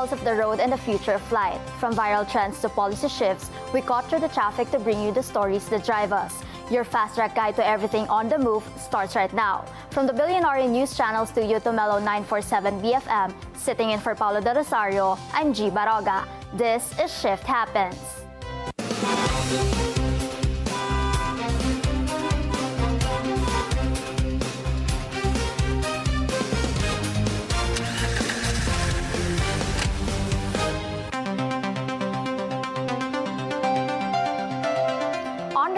pulse of the road and the future of flight. From viral trends to policy shifts, we cut through the traffic to bring you the stories that drive us. Your fast-track guide to everything on the move starts right now. From the Billionaire News Channel studio to Mellow 947 BFM, sitting in for Paulo de Rosario, I'm Gie Barroga. This is Shift Happens.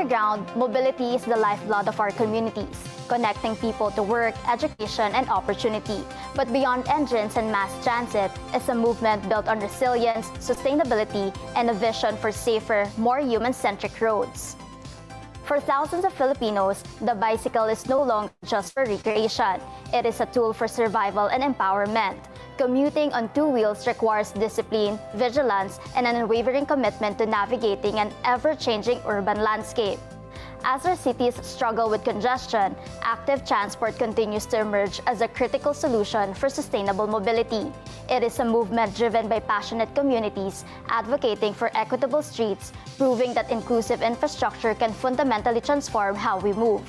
Ground, mobility is the lifeblood of our communities, connecting people to work, education, and opportunity. But beyond engines and mass transit is a movement built on resilience, sustainability, and a vision for safer, more human-centric roads. For thousands of Filipinos, the bicycle is no longer just for recreation. It is a tool for survival and empowerment. Commuting on two wheels requires discipline, vigilance, and an unwavering commitment to navigating an ever-changing urban landscape. As our cities struggle with congestion, active transport continues to emerge as a critical solution for sustainable mobility. It is a movement driven by passionate communities advocating for equitable streets, proving that inclusive infrastructure can fundamentally transform how we move.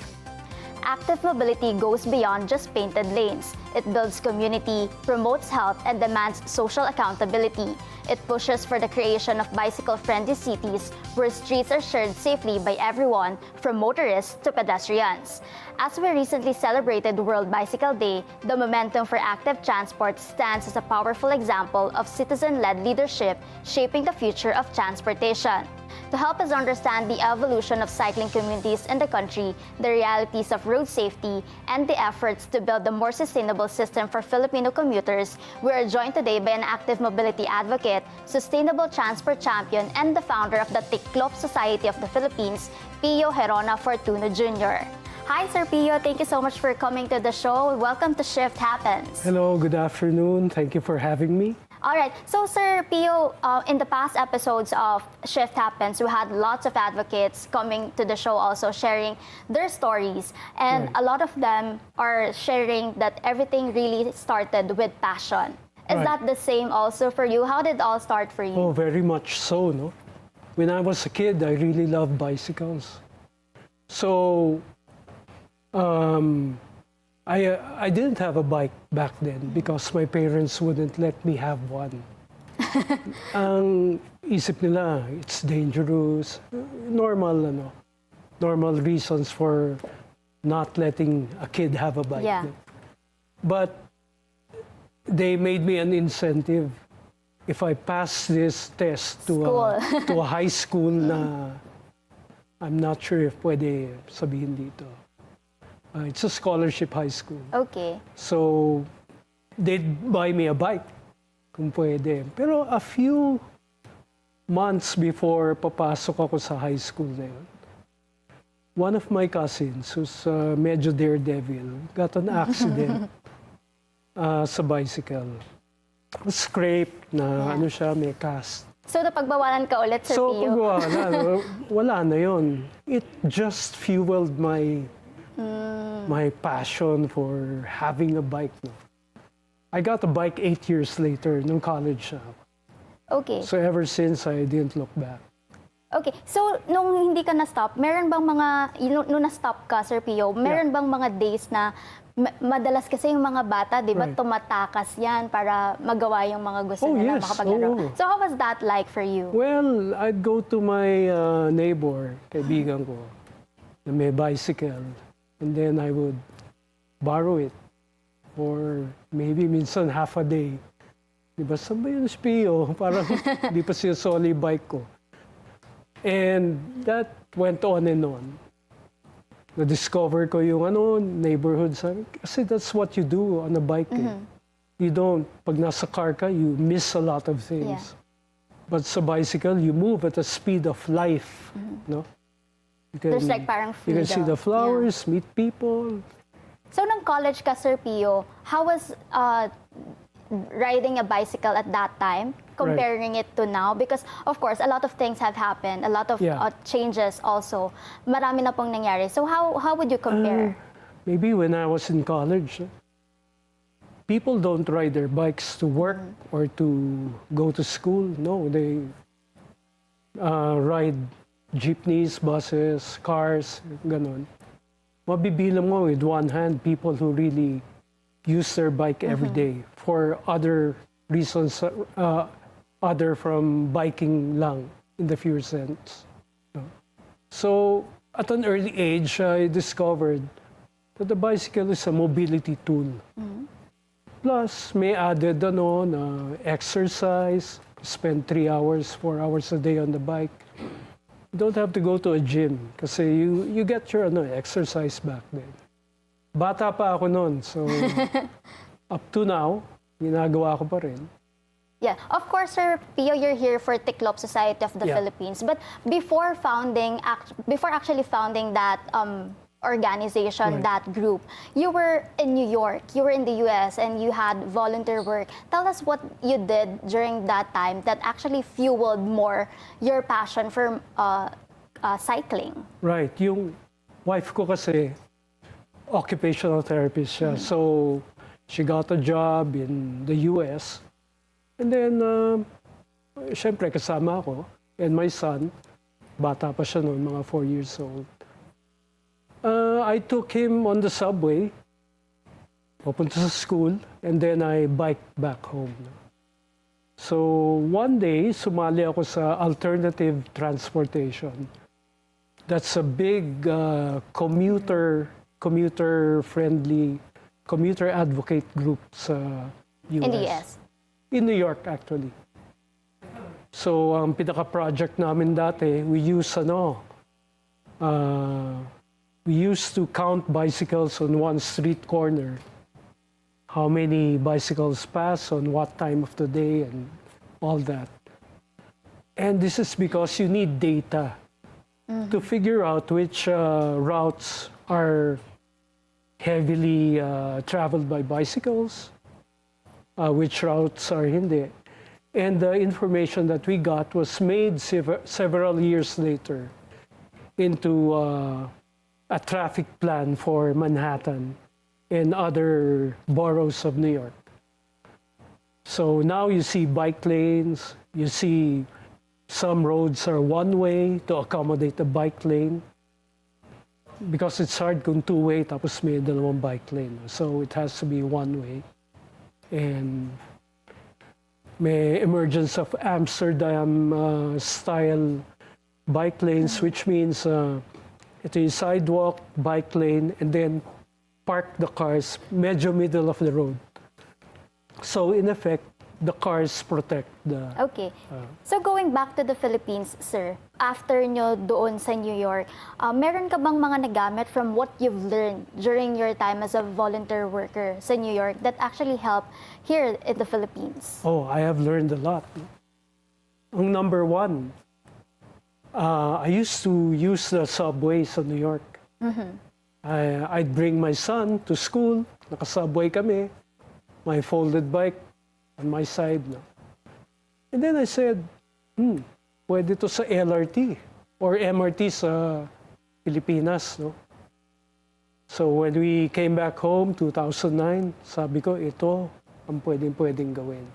Active mobility goes beyond just painted lanes. It builds community, promotes health, and demands social accountability. It pushes for the creation of bicycle-friendly cities where streets are shared safely by everyone, from motorists to pedestrians. As we recently celebrated World Bicycle Day, the momentum for active transport stands as a powerful example of citizen-led leadership shaping the future of transportation. To help us understand the evolution of cycling communities in the country, the realities of road safety, and the efforts to build a more sustainable system for Filipino commuters, we are joined today by an active mobility advocate, sustainable transport champion, and the founder of the Tiklop Society of the Philippines, Pio Gerona Fortuno Jr. Hi, Sir Pio. Thank you so much for coming to the show. Welcome to Shift Happens. Hello, good afternoon. Thank you for having me. All right. So, Sir Pio, in the past episodes of Shift Happens, we had lots of advocates coming to the show also sharing their stories. And a lot of them are sharing that everything really started with passion. Is that the same also for you? How did it all start for you? Oh, very much so, no? When I was a kid, I really loved bicycles. So, I didn't have a bike back then because my parents wouldn't let me have one. Ang isip nila, it's dangerous. Normal reasons for not letting a kid have a bike. Yeah. But they made me an incentive. If I pass this test to a high school na, I'm not sure if pwede sabihin dito. It's a scholarship high school. Okay. So, they'd buy me a bike, kung pwede. Pero a few months before papasok ako sa high school na yun, one of my cousins, who's medyo daredevil, got an accident sa bicycle. Scrape na siya, may cast. So, napagbawalan ka ulit, Sir Pio? So, pagbawalan, wala na yun. It just fueled my passion for having a bike. No? I got a bike 8 years later, nung college siya. Okay. So ever since, I didn't look back. Okay. So, nung hindi ka na-stop, meron bang mga, nung na-stop ka, Sir Pio, meron bang mga days na madalas kasi yung mga bata, di ba, tumatakas yan para magawa yung mga gusto nila, makapaglaro. So, how was that like for you? Well, I'd go to my neighbor, kaibigan ko, na may bicycle. And then I would borrow it for maybe minsan half a day. Diba, saan ba yung Pio? Parang di pa sinasoli bike ko. And that went on and on. Na-discover ko yung neighborhood. Kasi that's what you do on a bike. You don't, pag nasa car ka, you miss a lot of things. But sa bicycle, you move at the speed of life. No? There's like parang freedom. You can see the flowers, meet people. So, nung college ka, Sir Pio, how was riding a bicycle at that time, comparing it to now? Because, of course, a lot of things have happened, a lot of changes also. Marami na pong nangyari. So, how would you compare? Maybe when I was in college, people don't ride their bikes to work or to go to school. No, they ride jeepneys, buses, cars, ganon. Mabibilang mo with one hand people who really use their bike every day for other reasons other from biking lang in the pure sense. So at an early age, I discovered that the bicycle is a mobility tool. Plus, may added na exercise, spend 3 hours, 4 hours a day on the bike. You don't have to go to a gym kasi you get your exercise back then. Bata pa ako noon, so up to now, ginagawa ko pa rin. Yeah, of course, Sir Pio, you're here for Tiklop Society of the Philippines. But before actually founding that organization, that group, you were in New York, you were in the US, and you had volunteer work. Tell us what you did during that time that actually fueled more your passion for cycling. Right. Yung wife ko kasi, occupational therapist siya. So, she got a job in the US. And then, syempre kasama ako and my son, bata pa siya noon, mga 4 years old. I took him on the subway, papunta sa school, and then I biked back home. So, one day, sumali ako sa alternative transportation. That's a big commuter-friendly, commuter advocate group sa US. In the US? In New York, actually. So, ang pinaka-project namin dati, we used to count bicycles on one street corner. How many bicycles pass on what time of the day and all that. And this is because you need data to figure out which routes are heavily traveled by bicycles, which routes are hindi. And the information that we got was made several years later into a traffic plan for Manhattan and other boroughs of New York. So now you see bike lanes, you see some roads are one way to accommodate a bike lane because it's hard kung two-way tapos may dalawang bike lane. So it has to be one way. And may emergence of Amsterdam-style bike lanes, which means ito yung sidewalk, bike lane, and then park the cars medyo middle of the road. So in effect, the cars protect the... Okay. So going back to the Philippines, sir, after nyo doon sa New York, meron ka bang mga nagamit from what you've learned during your time as a volunteer worker sa New York that actually helped here in the Philippines? Oh, I have learned a lot. Ang number one, I used to use the subways in New York. I'd bring my son to school, naka-subway kami, my folded bike on my side. No? And then I said, pwede to sa LRT or MRT sa Pilipinas. No? So when we came back home, 2009, sabi ko, ito ang pwedeng gawin.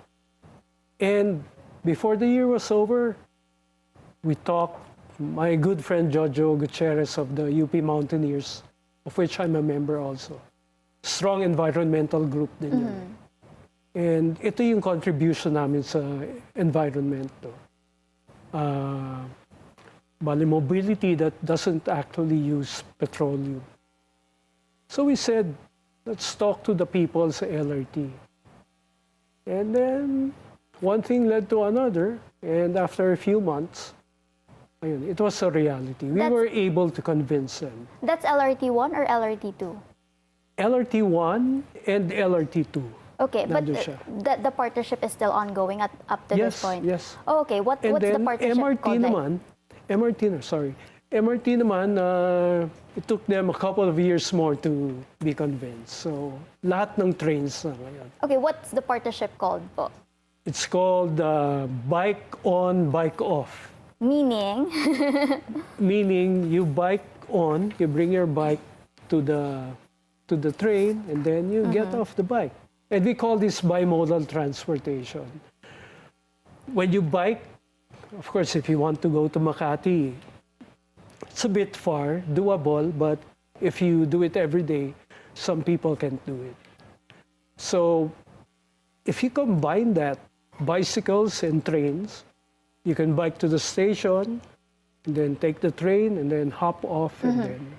And before the year was over, we talked, my good friend Jojo Gutierrez of the UP Mountaineers, of which I'm a member also. Strong environmental group din yun. And ito yung contribution namin sa environment. No? Bali mobility that doesn't actually use petroleum. So we said, let's talk to the people sa LRT. And then one thing led to another. And after a few months, ayun, it was a reality. We were able to convince them. That's LRT1 or LRT2? LRT1 and LRT2. Okay, but the partnership is still ongoing up to this point? Yes. Oh, okay, what's the partnership called? MRT naman, it took them a couple of years more to be convinced. So, lahat ng trains na ngayon. Okay, what's the partnership called po? It's called bike on, bike off. Meaning? Meaning, you bike on, you bring your bike to the train, and then you get off the bike. And we call this bimodal transportation. When you bike, of course, if you want to go to Makati, it's a bit far, doable, but if you do it every day, some people can't do it. So if you combine that, bicycles and trains, you can bike to the station, and then take the train, and then hop off, and then...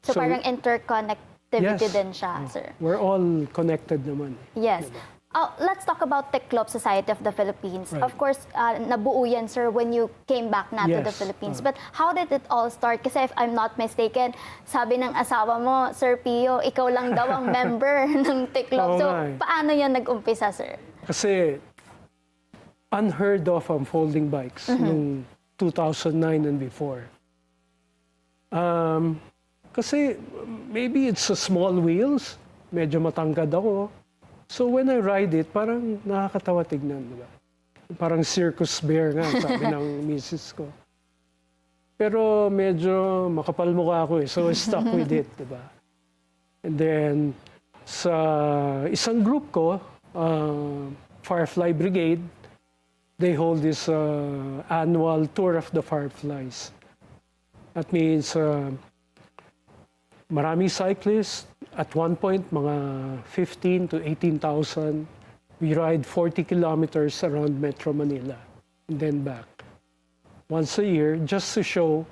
So parang interconnectivity Yes. din siya, sir. We're all connected naman. Yes. Let's talk about Tiklop Society of the Philippines. Right. Of course, nabuo yan, sir, when you came back na to the Yes. Philippines. But how did it all start? Kasi if I'm not mistaken, sabi ng asawa mo, Sir Pio, ikaw lang daw ang member ng Tiklop. Oo So, nga eh. paano yan nag-umpisa, sir? Kasi unheard of ang folding bikes noong 2009 and before. Kasi maybe it's a small wheels, medyo matangkad ako. So when I ride it, parang nakakatawa tignan, di ba? Parang circus bear nga, sabi ng misis ko. Pero medyo makapal mukha ako eh, so I stuck with it, di ba? And then sa isang group ko, Firefly Brigade, they hold this annual tour of the fireflies. That means maraming cyclists. At one point, mga 15 to 18,000. We ride 40 kilometers around Metro Manila and then back. Once a year, just to show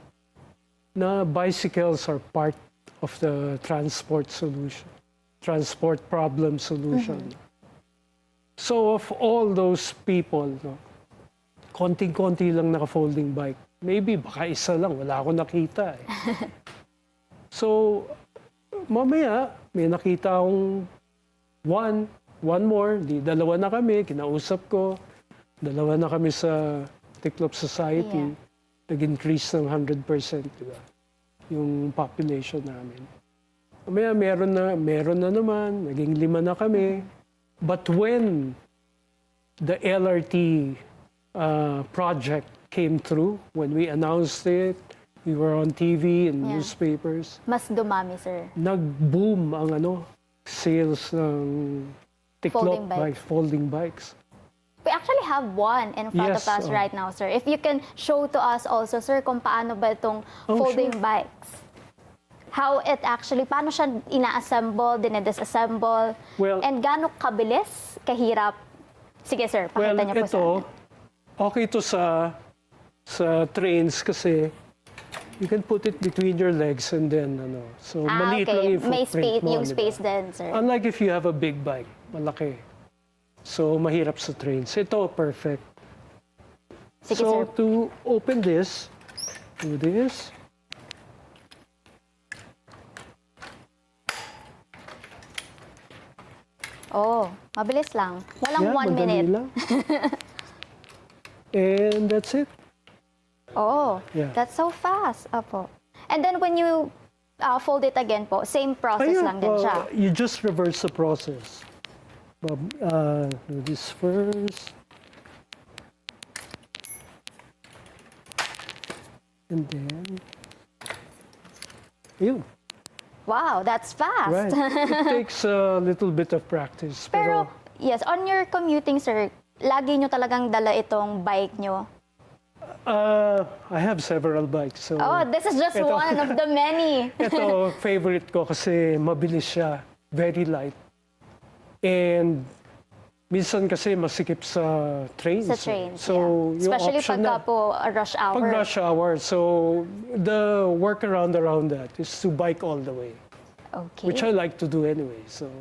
na bicycles are part of the transport solution, transport problem solution. So of all those people, no, konting-konti lang naka-folding bike. Maybe baka isa lang, wala akong nakita eh. So, mamaya, may nakita akong one more, dalawa na kami, kinausap ko. Dalawa na kami sa Tiklop Society. Nag-increase ng 100%, di ba? Yung population namin. Mamaya, meron na naman, naging 5 na kami. But when the LRT project came through, when we announced it, we were on TV and newspapers. Mas dumami, sir. Nag-boom ang sales ng Tiklop folding bikes. We actually have one in front of us right now, sir. If you can show to us also, sir, kung paano ba itong folding bikes. How it actually, paano siya ina-assemble, dinedisassemble, and gaano kabilis, kahirap. Sige, sir, pakita niyo po sa amin. Okay to sa trains kasi you can put it between your legs and then so maliit lang yung footprint mo. Yung space din, sir. Unlike if you have a big bike, malaki. So mahirap sa trains. Ito, perfect. Sige, so sir. to open this, do this. Oh, mabilis lang. Walang 1 minute. Lang. And that's it. Oh, that's so fast. Apo. And then when you fold it again po, same process lang din siya. You just reverse the process. Do this first. And then, yun. Wow, that's fast. Right. It takes a little bit of practice. Pero, yes, on your commuting, sir, lagi nyo talagang dala itong bike nyo? I have several bikes. So this is just one of the many. Ito, favorite ko kasi mabilis siya. Very light. And minsan kasi masikip sa trains. Sa trains, so, yung especially option pagka po rush hour. Pag rush hour. So the workaround around that is to bike all the way. Okay. Which I like to do anyway. So.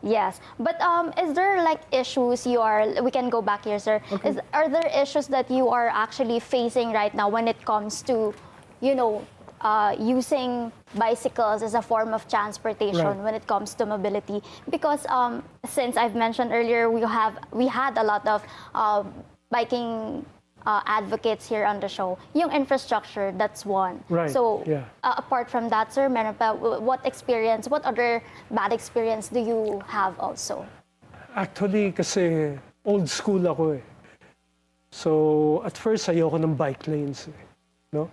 Yes, but is there like issues we can go back here, sir. Okay. Are there issues that you are actually facing right now when it comes to, using bicycles as a form of transportation when it comes to mobility? Because since I've mentioned earlier, we had a lot of biking advocates here on the show. Yung infrastructure, that's one. Right. So apart from that, sir, meron pa, what other bad experience do you have also? Actually, kasi old school ako eh. So at first, ayoko ng bike lanes eh. No?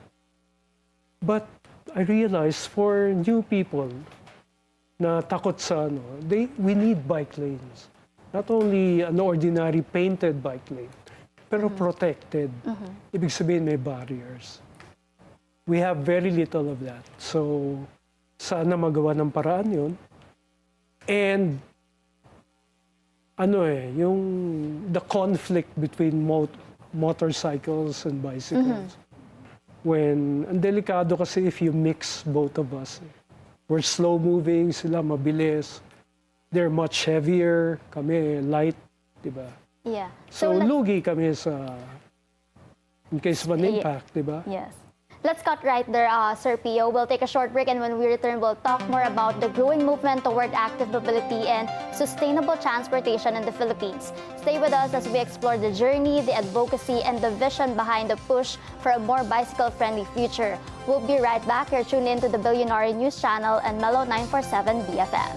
But I realized for new people na takot sa we need bike lanes. Not only an ordinary painted bike lane, pero protected. Ibig sabihin may barriers. We have very little of that. So, sana magawa ng paraan yun. And, the conflict between motorcycles and bicycles. When, ang delikado kasi if you mix both of us. We're slow moving, sila mabilis. They're much heavier, kami light, di ba? Yeah. So lugi kami sa, in case of an impact, di ba? Yes. Let's cut right there, Sir Pio. We'll take a short break, and when we return, we'll talk more about the growing movement toward active mobility and sustainable transportation in the Philippines. Stay with us as we explore the journey, the advocacy, and the vision behind the push for a more bicycle-friendly future. We'll be right back. You're tuned in to the Billionaire News Channel and Mellow 947 BFM.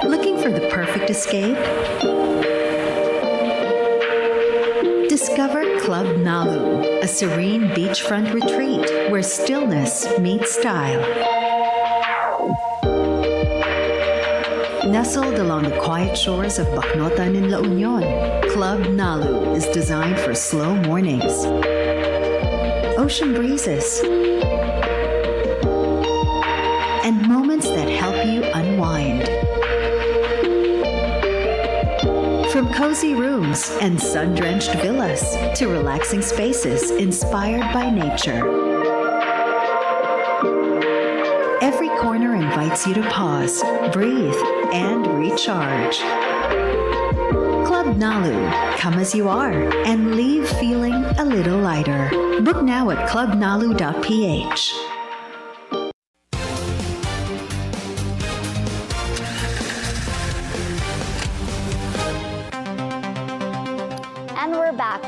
Looking for the perfect escape? Discover Club Nalu, a serene beachfront retreat where stillness meets style. Nestled along the quiet shores of Bacnotan in La Union, Club Nalu is designed for slow mornings, ocean breezes, and moments that help you unwind. From cozy rooms and sun-drenched villas to relaxing spaces inspired by nature. Every corner invites you to pause, breathe, and recharge. Club Nalu, come as you are and leave feeling a little lighter. Book now at clubnalu.ph.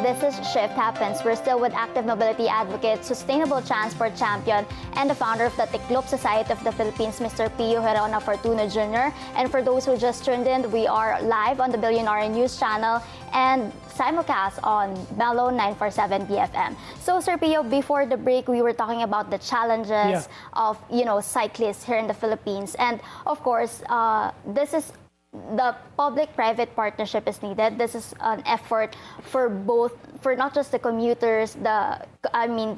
This is Shift Happens. We're still with active mobility advocate, sustainable transport champion, and the founder of the Tiklop Society of the Philippines, Mr. Pio Gerona Fortuno Jr. And for those who just tuned in, we are live on the Billionaire News Channel and simulcast on Mellow 947 BFM. So, Sir Pio, before the break, we were talking about the challenges of, cyclists here in the Philippines. And of course, this is the public-private partnership is needed. This is an effort for not just the commuters, the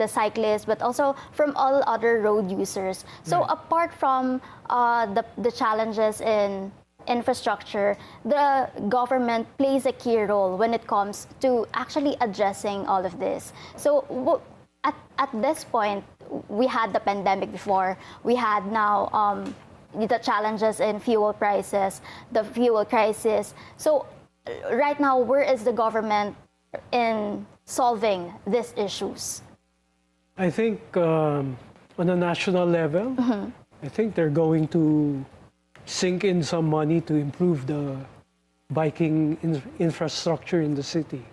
cyclists, but also from all other road users. So apart from the challenges in infrastructure, the government plays a key role when it comes to actually addressing all of this. So at this point, we had the pandemic before. We had now the challenges in fuel prices, the fuel crisis. So right now, where is the government in solving these issues? I think on a national level, I think they're going to sink in some money to improve the biking infrastructure in the city.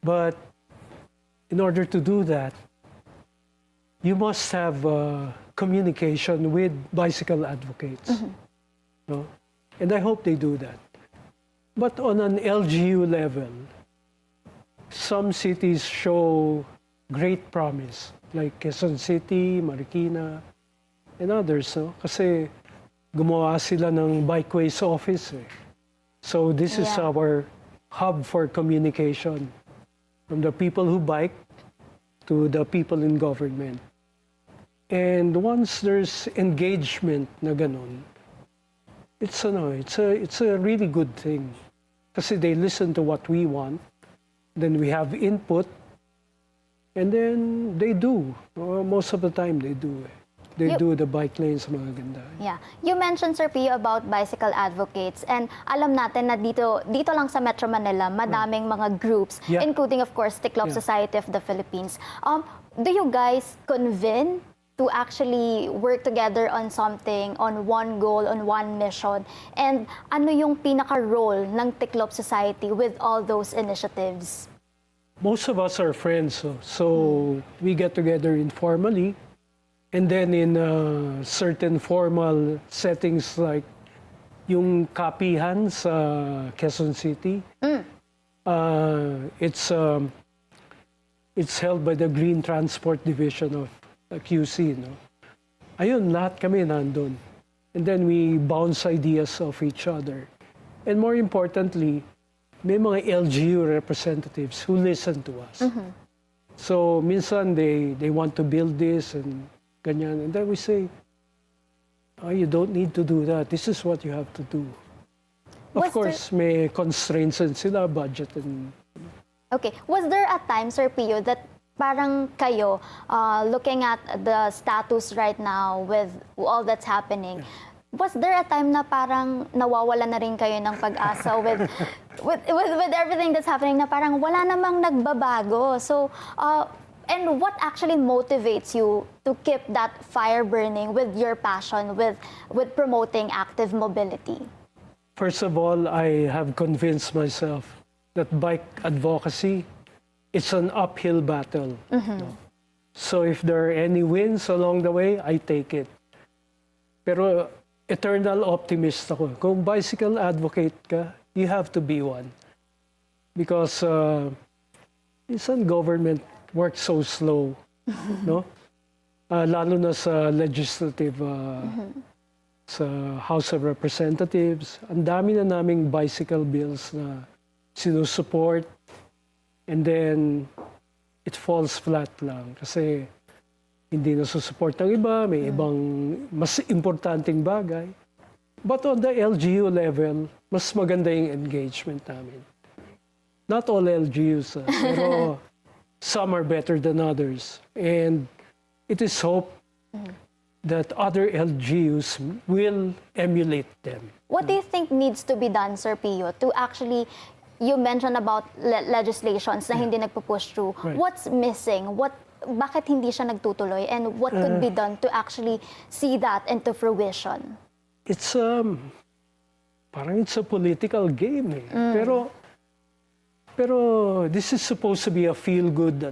But in order to do that, you must have communication with bicycle advocates. No? And I hope they do that. But on an LGU level, some cities show great promise, like Quezon City, Marikina, and others. No? Kasi gumawa sila ng bikeways office. So this is our hub for communication from the people who bike to the people in government. And once there's engagement na ganun, it's a really good thing. Kasi they listen to what we want, then we have input, and then they do. Most of the time they do. They do the bike lanes mga ganda. Yeah. You mentioned, Sir Pio, about bicycle advocates. And alam natin na dito lang sa Metro Manila, madaming mga groups, including, of course, Tiklop Society of the Philippines. Do you guys convene to actually work together on something, on one goal, on one mission? And ano yung pinaka-role ng Tiklop Society with all those initiatives? Most of us are friends, so we get together informally. And then in certain formal settings like yung kapihan sa Quezon City, it's It's held by the Green Transport Division of QC, no? Ayun, lahat kami nandun. And then we bounce ideas off each other. And more importantly, may mga LGU representatives who listen to us. So minsan they want to build this and ganyan. And then we say, oh, you don't need to do that. This is what you have to do. Of course, may constraints and sila, budget and... Okay. Was there a time, Sir Pio, that parang kayo, looking at the status right now with all that's happening, was there a time na parang nawawala na rin kayo ng pag-asa with everything that's happening na parang wala namang nagbabago? So, and what actually motivates you to keep that fire burning with your passion, with promoting active mobility? First of all, I have convinced myself that bike advocacy, it's an uphill battle. No? So if there are any wins along the way, I take it. Pero eternal optimist ako. Kung bicycle advocate ka, you have to be one. Because minsan government works so slow, no? Lalo na sa legislative, sa House of Representatives. Ang dami na naming bicycle bills na sinusupport. And then, it falls flat lang. Kasi hindi na susupport ng iba, may ibang mas importanteng bagay. But on the LGU level, mas maganda yung engagement namin. Not all LGUs, pero some are better than others. And it is hope that other LGUs will emulate them. What do you think needs to be done, Sir Pio, to actually, you mentioned about legislations na hindi nagpo-push through. Right. What's missing? Bakit hindi siya nagtutuloy? And what could be done to actually see that into fruition? It's parang it's a political game eh. Pero this is supposed to be a feel-good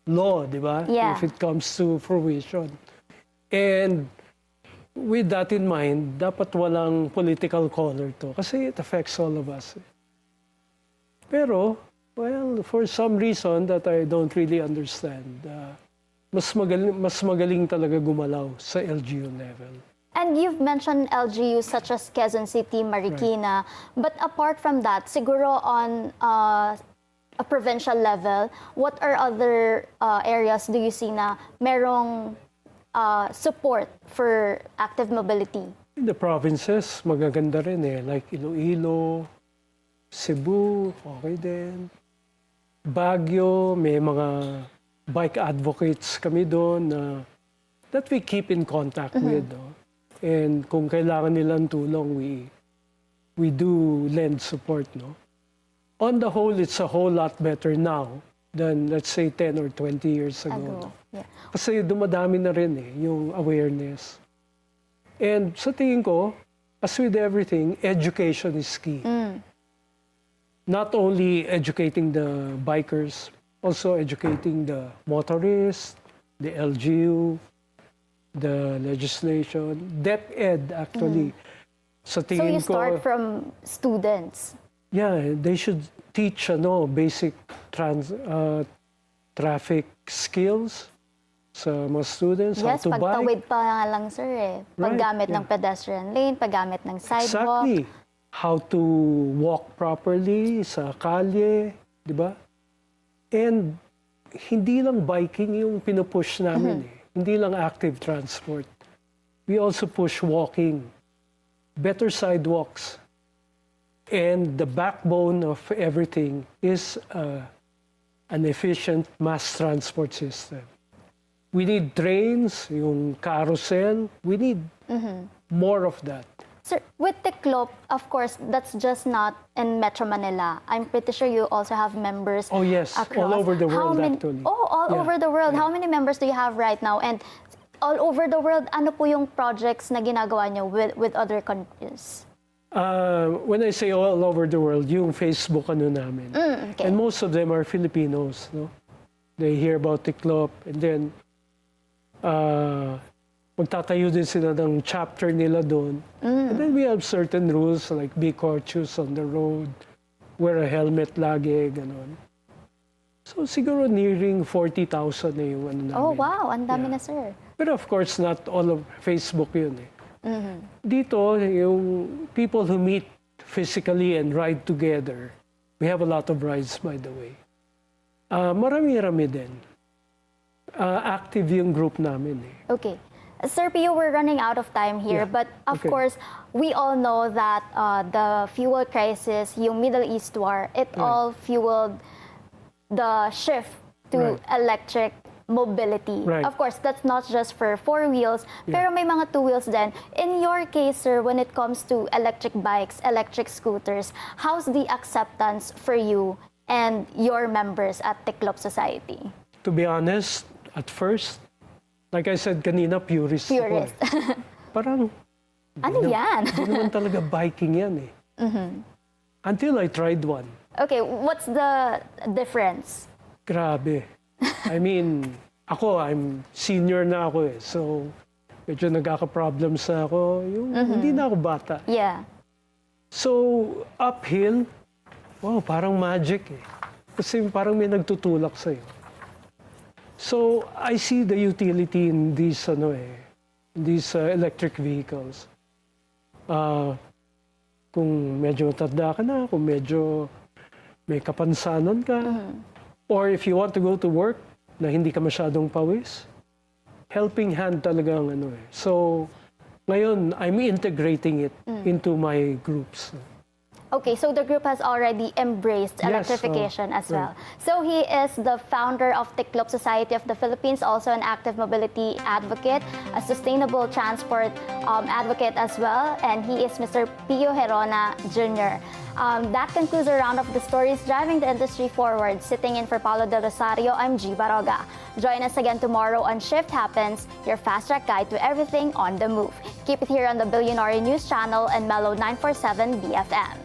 law, di ba? Yeah. If it comes to fruition. And with that in mind, dapat walang political color to kasi it affects all of us. Pero, well, for some reason that I don't really understand, mas magaling talaga gumalaw sa LGU level. And you've mentioned LGUs such as Quezon City, Marikina, but apart from that, siguro on a provincial level, what are other areas do you see na merong support for active mobility? In the provinces, magaganda rin eh. Like Iloilo, Cebu, okay din. Baguio, may mga bike advocates kami doon that we keep in contact with. No? And kung kailangan nilang tulong, we do lend support. No? On the whole, it's a whole lot better now than, let's say, 10 or 20 years ago. No? Yeah. Kasi dumadami na rin eh, yung awareness. And sa tingin ko, as with everything, education is key. Not only educating the bikers, also educating the motorists, the LGU, the legislation, DepEd actually. Sa So tingin you start from students? Yeah, they should teach basic traffic skills sa mga students, Yes, how to bike. pagtawid pa nga lang, sir eh. Paggamit ng pedestrian lane, paggamit ng sidewalk. Exactly. How to walk properly sa kalye, di ba? And hindi lang biking yung pinupush namin eh. Hindi lang active transport. We also push walking, better sidewalks. And the backbone of everything is an efficient mass transport system. We need trains, yung carousel. We need more of that. Sir, with Tiklop, of course, that's just not in Metro Manila. I'm pretty sure you also have members Oh yes, across. all over the world actually. Oh, all Yeah, over the world. yeah. How many members do you have right now? And all over the world, ano po yung projects na ginagawa niyo with other countries? When I say all over the world, yung Facebook namin. Okay. And most of them are Filipinos. No? They hear about Tiklop and then magtatayo din sila ng chapter nila doon. And then we have certain rules like be courteous on the road, wear a helmet lagi, ganon. So siguro nearing 40,000 na yung ano namin. Oh, wow. Ang dami Yeah. na, sir. But of course, not all of Facebook yun eh. Dito, yung people who meet physically and ride together, we have a lot of rides, by the way. Marami-rami din. Active yung group namin eh. Okay. Sir Pio, we're running out of time here, Yeah. but of Okay. course, we all know that the fuel crisis, yung Middle East war, it all fueled the shift to Right. electric mobility. Right. Of course, that's not just for four wheels, pero may mga two wheels din. In your case, sir, when it comes to electric bikes, electric scooters, how's the acceptance for you and your members at Tiklop Society? To be honest, at first, like I said kanina, purist ako Purist. eh. Parang, Ano yan? Hindi naman talaga biking yan eh. Until I tried one. Okay, what's the difference? Grabe. I mean, I'm senior na ako eh. So, medyo nagkaka-problems na ako. Yung hindi na ako bata. Yeah. So, uphill, wow, parang magic eh. Kasi parang may nagtutulak sa'yo. So, I see the utility in these, electric vehicles. Kung medyo matanda ka na, kung medyo may kapansanan ka, or if you want to go to work na hindi ka masyadong pawis, helping hand talaga ang ano eh. So, ngayon, I'm integrating it into my groups. Okay, so the group has already embraced Yes, electrification as right. well. So he is the founder of Tiklop Society of the Philippines, also an active mobility advocate, a sustainable transport advocate as well, and he is Mr. Pio Gerona Jr. That concludes a round of the stories driving the industry forward. Sitting in for Paulo Del Rosario, I'm Gie Barroga. Join us again tomorrow on Shift Happens, your fast-track guide to everything on the move. Keep it here on the Billionaire News Channel and Mellow 947 BFM.